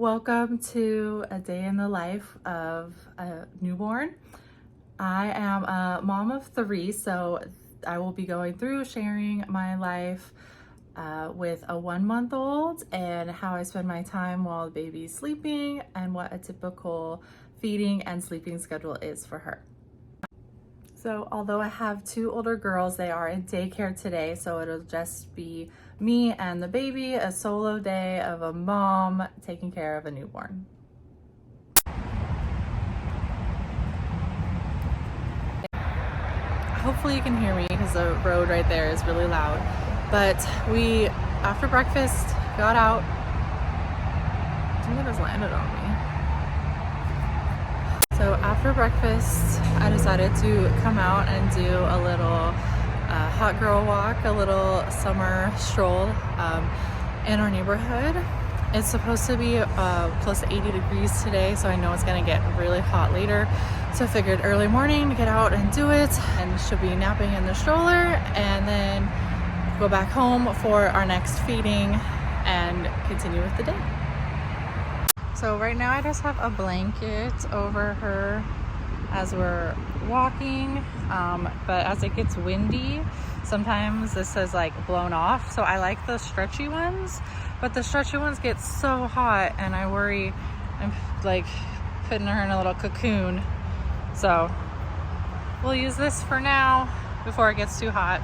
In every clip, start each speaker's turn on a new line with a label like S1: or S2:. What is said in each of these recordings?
S1: Welcome to a day in the life of a newborn. I am a mom of 3, so I will be going through sharing my life with a 1-month-old and how I spend my time while the baby's sleeping and what a typical feeding and sleeping schedule is for her. So although I have 2 older girls, they are in daycare today, so it'll just be me and the baby, a solo day of a mom taking care of a newborn. Hopefully you can hear me because the road right there is really loud. But we, after breakfast, got out. Something has landed on me. So after breakfast, I decided to come out and do a little hot girl walk, a little summer stroll in our neighborhood. It's supposed to be plus 80 degrees today, so I know it's gonna get really hot later. So I figured early morning to get out and do it, and she'll be napping in the stroller, and then go back home for our next feeding and continue with the day. So right now I just have a blanket over her as we're walking, but as it gets windy, sometimes this is like blown off. So I like the stretchy ones, but the stretchy ones get so hot and I worry I'm like putting her in a little cocoon. So we'll use this for now before it gets too hot.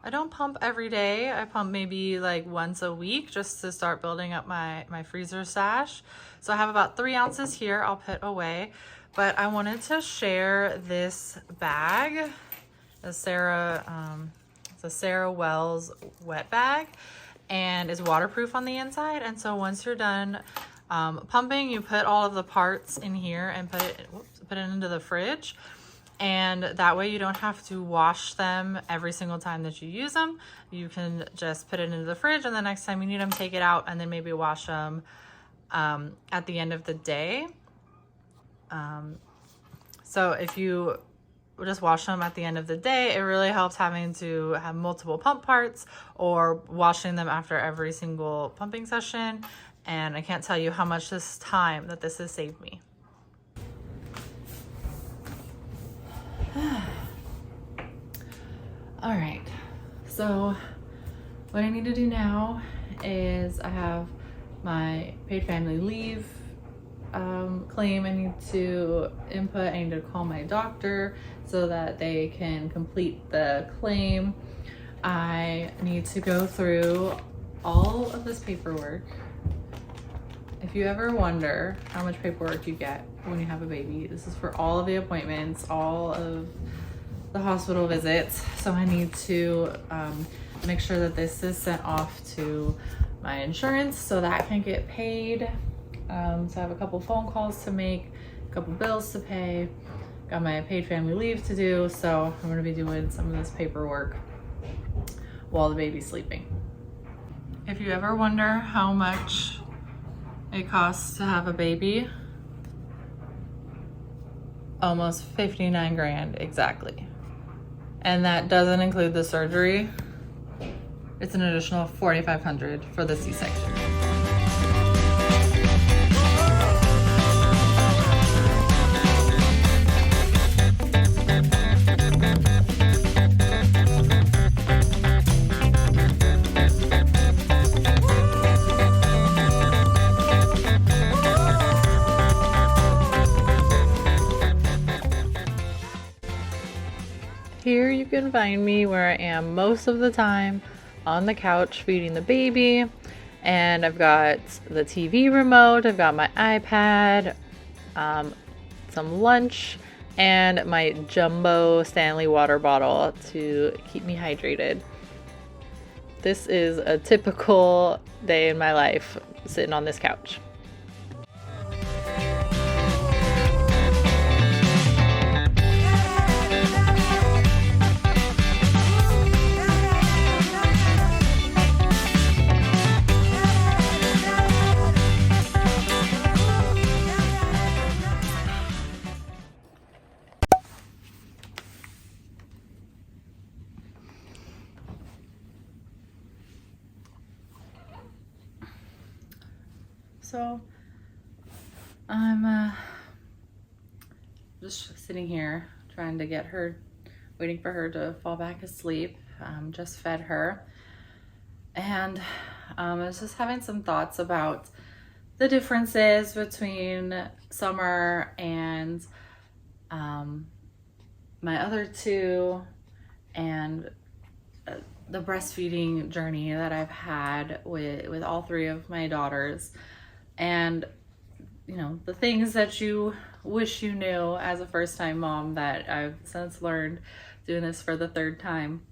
S1: I don't pump every day. I pump maybe like once a week just to start building up my freezer stash. So I have about 3 ounces here I'll put away, but I wanted to share this bag, it's a Sarah Wells wet bag, and is waterproof on the inside. And so once you're done pumping, you put all of the parts in here and put it into the fridge. And that way you don't have to wash them every single time that you use them. You can just put it into the fridge, and the next time you need them, take it out and then maybe wash them at the end of the day. So if you just wash them at the end of the day, it really helps having to have multiple pump parts or washing them after every single pumping session. And I can't tell you how much this has saved me. All right, so what I need to do now is I have my paid family leave claim I need to input. I need to call my doctor so that they can complete the claim. I need to go through all of this paperwork. If you ever wonder how much paperwork you get when you have a baby, this is for all of the appointments, all of the hospital visits. So I need to make sure that this is sent off to my insurance so that can get paid. So I have a couple phone calls to make, a couple bills to pay, got my paid family leave to do. So I'm gonna be doing some of this paperwork while the baby's sleeping. If you ever wonder how much it costs to have a baby, almost 59 grand exactly. And that doesn't include the surgery. It's an additional $4,500 for the C-section. Here you can find me where I am most of the time, on the couch feeding the baby, and I've got the TV remote, I've got my iPad, some lunch, and my jumbo Stanley water bottle to keep me hydrated. This is a typical day in my life sitting on this couch. So I'm just sitting here trying to get her, waiting for her to fall back asleep. Just fed her, and I was just having some thoughts about the differences between Summer and my other two, and the breastfeeding journey that I've had with all three of my daughters. And, you know, the things that you wish you knew as a first-time mom that I've since learned doing this for the third time.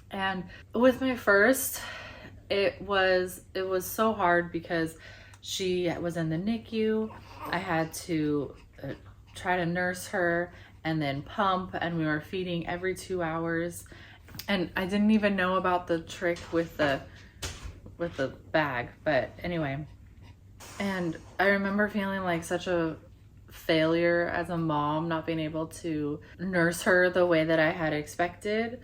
S1: And with my first, it was so hard because she was in the NICU. I had to try to nurse her and then pump, and we were feeding every 2 hours. And I didn't even know about the trick with the bag, but anyway. And I remember feeling like such a failure as a mom, not being able to nurse her the way that I had expected.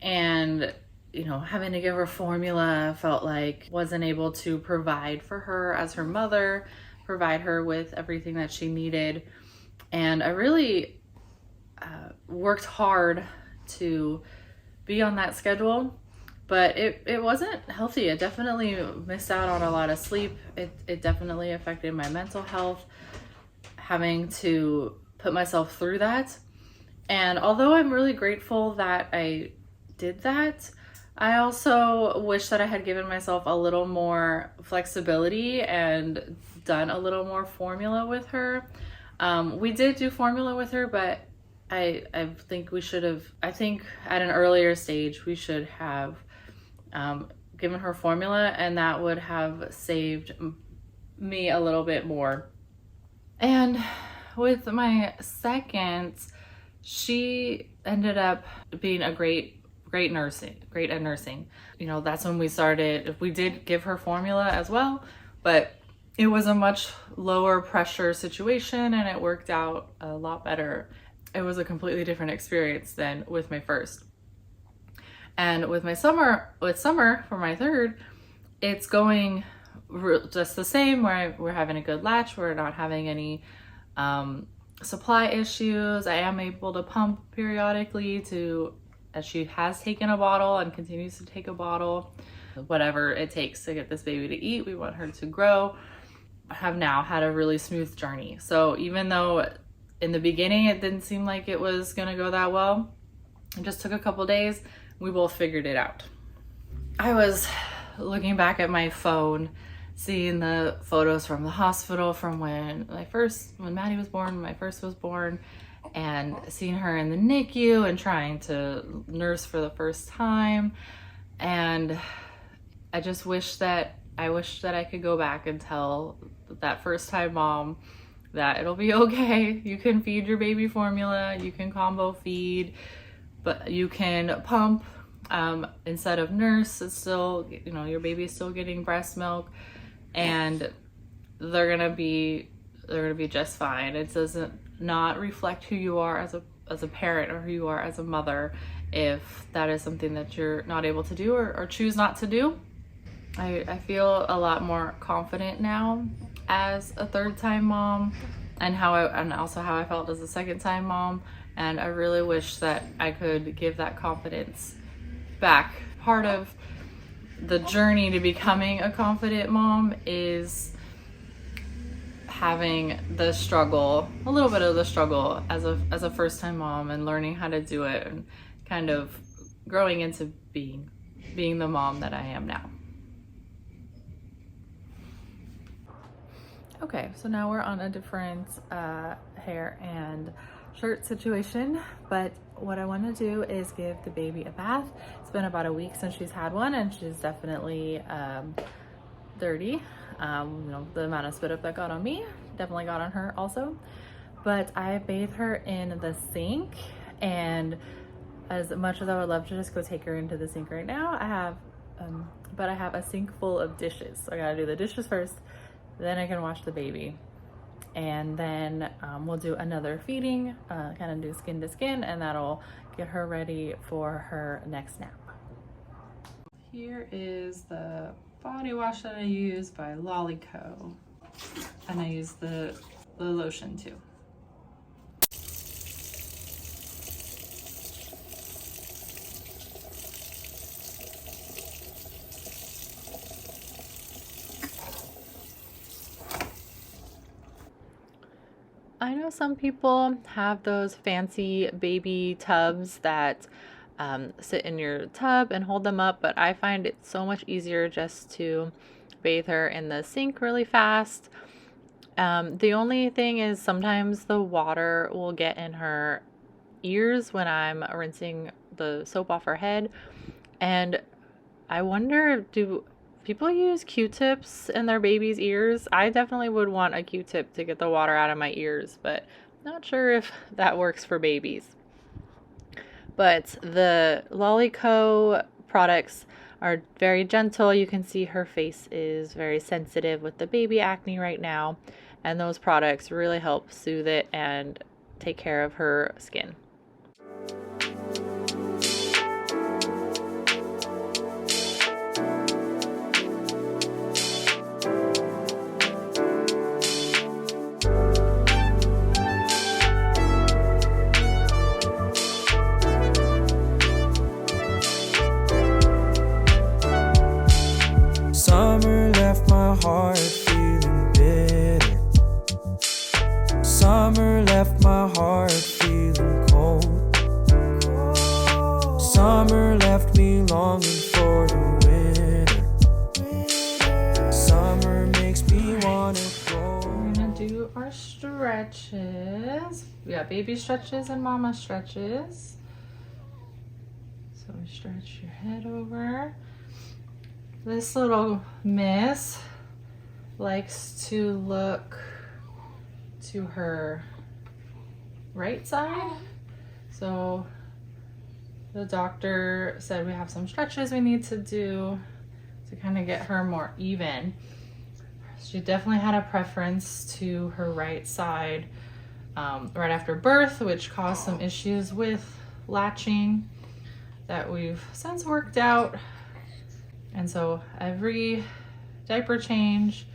S1: And, you know, having to give her formula, felt like wasn't able to provide for her as her mother, provide her with everything that she needed. And I really worked hard to be on that schedule. But it wasn't healthy. It definitely missed out on a lot of sleep. It definitely affected my mental health, having to put myself through that. And although I'm really grateful that I did that, I also wish that I had given myself a little more flexibility and done a little more formula with her. We did do formula with her, but I think we should have, I think at an earlier stage, we should have given her formula, and that would have saved me a little bit more. And with my second, she ended up being a great at nursing. You know, that's when we started. We did give her formula as well, but it was a much lower pressure situation and it worked out a lot better. It was a completely different experience than with my first. And with Summer for my third, it's going just the same. We're having a good latch. We're not having any supply issues. I am able to pump periodically as she has taken a bottle and continues to take a bottle, whatever it takes to get this baby to eat. We want her to grow. I have now had a really smooth journey. So even though in the beginning it didn't seem like it was gonna go that well, it just took a couple days. We both figured it out. I was looking back at my phone, seeing the photos from the hospital from when Maddie was born, my first was born, and seeing her in the NICU and trying to nurse for the first time. And I just wish that I could go back and tell that first time mom that it'll be okay. You can feed your baby formula, you can combo feed, but you can pump instead of nurse. It's still, you know, your baby is still getting breast milk, and they're gonna be just fine. It doesn't not reflect who you are as a parent or who you are as a mother if that is something that you're not able to do or choose not to do. I feel a lot more confident now as a third time mom, and also how I felt as a second time mom. And I really wish that I could give that confidence back. Part of the journey to becoming a confident mom is having the struggle, a little bit of the struggle as a first time mom, and learning how to do it and kind of growing into being the mom that I am now. Okay, so now we're on a different hair and shirt situation, but what I want to do is give the baby a bath. It's been about a week since she's had one, and she's definitely dirty. You know, the amount of spit up that got on me definitely got on her also. But I bathe her in the sink, and as much as I would love to just go take her into the sink right now, I have a sink full of dishes. So I gotta do the dishes first, then I can wash the baby. And then we'll do another feeding, kind of do skin to skin, and that'll get her ready for her next nap. Here is the body wash that I use by Lolico, and I use the lotion too. I know some people have those fancy baby tubs that sit in your tub and hold them up, but I find it so much easier just to bathe her in the sink really fast. The only thing is sometimes the water will get in her ears when I'm rinsing the soap off her head, and I wonder, do people use Q-tips in their baby's ears? I definitely would want a Q-tip to get the water out of my ears, but not sure if that works for babies. But the Lolico products are very gentle. You can see her face is very sensitive with the baby acne right now, and those products really help soothe it and take care of her skin.
S2: Summer left my heart feeling bitter. Summer left my heart feeling cold. Summer left me longing for the winter. Summer makes me wanna go.
S1: We're gonna do our stretches. We got baby stretches and mama stretches. So we stretch your head over. This little miss likes to look to her right side. So the doctor said we have some stretches we need to do to kind of get her more even. She definitely had a preference to her right side right after birth, which caused some issues with latching that we've since worked out. And so every diaper change,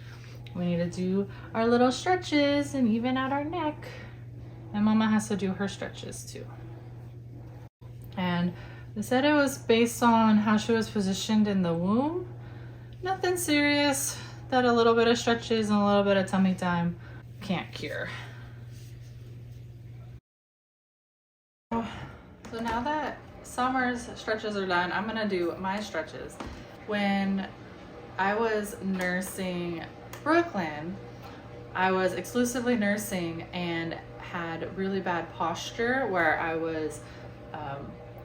S1: we need to do our little stretches and even out our neck. And mama has to do her stretches too. And they said it was based on how she was positioned in the womb. Nothing serious that a little bit of stretches and a little bit of tummy time can't cure. So now that Summer's stretches are done, I'm gonna do my stretches. When I was nursing Brooklyn, I was exclusively nursing and had really bad posture where I was,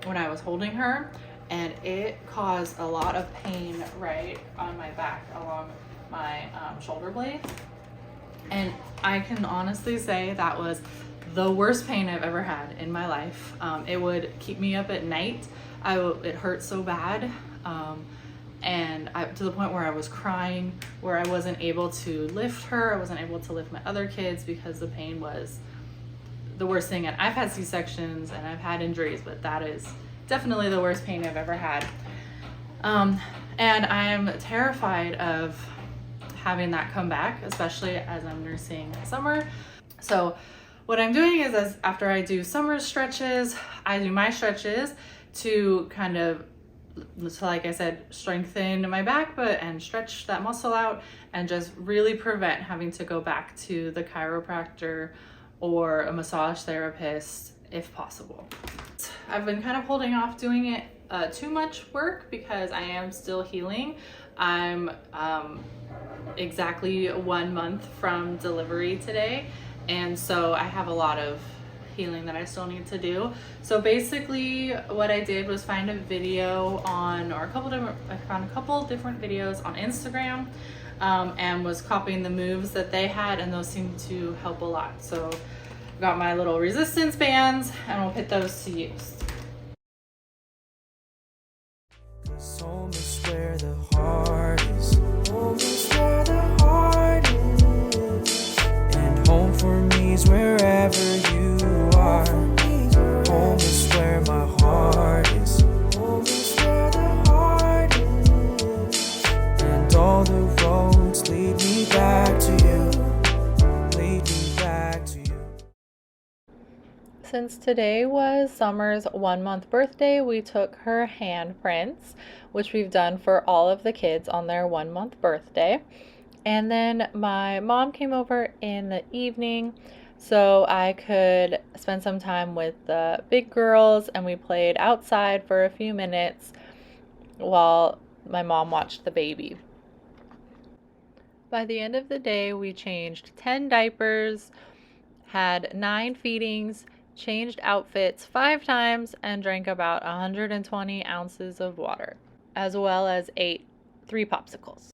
S1: when I was holding her, and it caused a lot of pain right on my back along my shoulder blades. And I can honestly say that was the worst pain I've ever had in my life. It would keep me up at night. It hurt so bad. And to the point where I was crying, where I wasn't able to lift her. I wasn't able to lift my other kids because the pain was the worst thing. And I've had C-sections and I've had injuries, but that is definitely the worst pain I've ever had. And I'm terrified of having that come back, especially as I'm nursing Summer. So what I'm doing is after I do Summer stretches, I do my stretches to kind of, so like I said, strengthen my back and stretch that muscle out and just really prevent having to go back to the chiropractor or a massage therapist if possible. I've been kind of holding off doing it too much work because I am still healing. I'm exactly 1 month from delivery today, and so I have a lot of healing that I still need to do. So basically what I did was find a video on, I found a couple different videos on Instagram, and was copying the moves that they had, and those seemed to help a lot. So I got my little resistance bands and we'll put those to use.
S2: Home is where the heart is. Home is where the heart is. And home for me is wherever you are. Home is where my heart is. Home is where the heart is. And all the roads lead me back to you. Lead me back to you.
S1: Since today was Summer's 1-month birthday, we took her handprints, which we've done for all of the kids on their 1-month birthday. And then my mom came over in the evening so I could spend some time with the big girls, and we played outside for a few minutes while my mom watched the baby. By the end of the day, we changed 10 diapers, had 9 feedings, changed outfits 5 times, and drank about 120 ounces of water, as well as ate 3 popsicles.